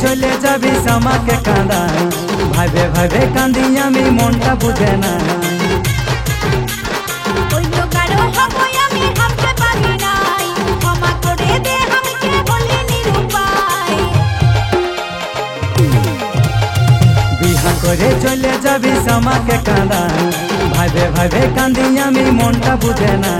चले जाबी सामा के कांदाई भावे भावे कांदी आमी मनटा बुझे ना बिहा करे चले जाबी सामा के कांदाई भावे भावे कांदी आमी मनटा बुझे ना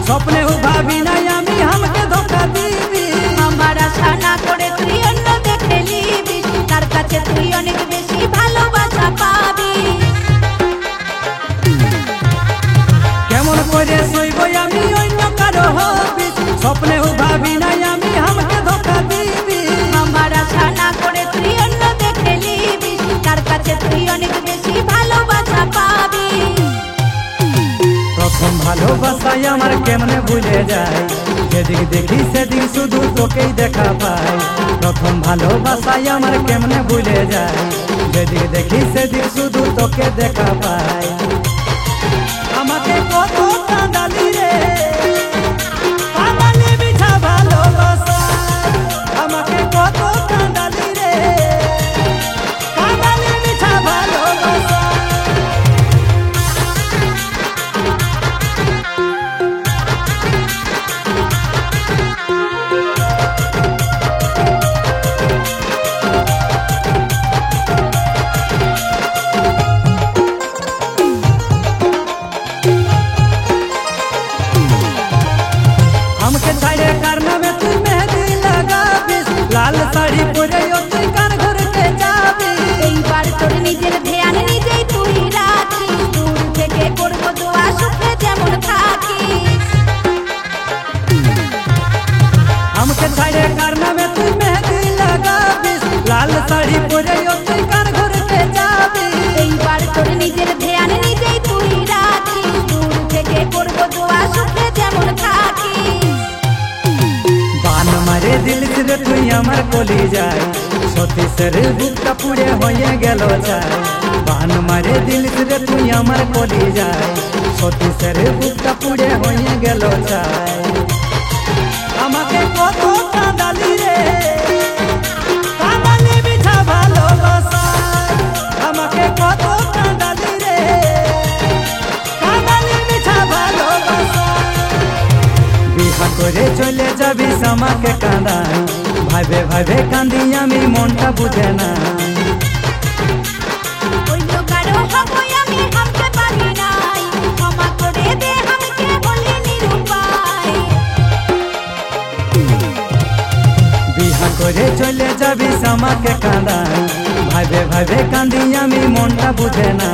स्वप्ने भाभी नहीं आमी हमके धोखा दीबी हमारा छाना करे तुई अन्न देखे लिबी तार काছে তুই অনেক বেশি ভালোবাসা পাবি কেমন করে সইব আমি অন্য কারো হবি স্বপ্নে ভাবি নাই আমি हमके ধোখা দীবি हमारा छाना करे তুই অন্য দেখে লিবি তার কাছে তুই অনেক বেশি ভালোবাসা পাবি प्रथम ভালোবাসাই আমার কেমনে ভুলে যায় যেদিক দেখি সেদিক শুধু তোকেই দেখা পাই প্রথম ভালোবাসাই আমার কেমনে ভুলে যায় যেদিক দেখি সেদিক শুধু তোকে দেখা পাই আমাকে কত কাঁদালি রে কাঁদালি মিঠা ভালোবাসা আমাকে কত কাঁদালি রে কাঁদালি মিঠা ভালোবাসা हमके छाड़े करना में तू मेहंदी लगाबीस लाल साड़ी परे तुई कान घर के जाबी এইবার তোর নিজের ধ্যান নিজেই তুই রাখিস দূর থেকে করব দোয়া সুখে যেমন থাকিস हमके छाड़े करना में तू मेहंदी लगाबीस लाल साड़ी परे तुई कान घर के जाबी এইবার তোর নিজের ধ্যান নিজেই তুই রাখিস দূর থেকে করব দোয়া সুখে যেমন থাকিস बान मारे दिल से तुई আমার কলি যায় সতী সরে বুকটা পুড়ে হয়ে গেল যায় বান মারে দিল से তুই আমার কলি যায় সতী সরে বুকটা পুড়ে হয়ে গেল যায় আমাকে কত কাঁদালি রে কাঁদালি মিঠা ভালোবাসা আমাকে কত কাঁদালি রে কাঁদালি মিঠা ভালোবাসা বিহা করে চলে যাবি সামা के কাঁদাই ভাবে ভাবে কাঁদি আমি মনটা বুঝে না অন্য কারো হবো আমি হামতে পারি নাই ক্ষমা করে দে আমাকে বলি নিরুপায় বিহা করে চলে যাবি সামা के কাঁদাই ভাবে ভাবে কাঁদি আমি মনটা বুঝে না।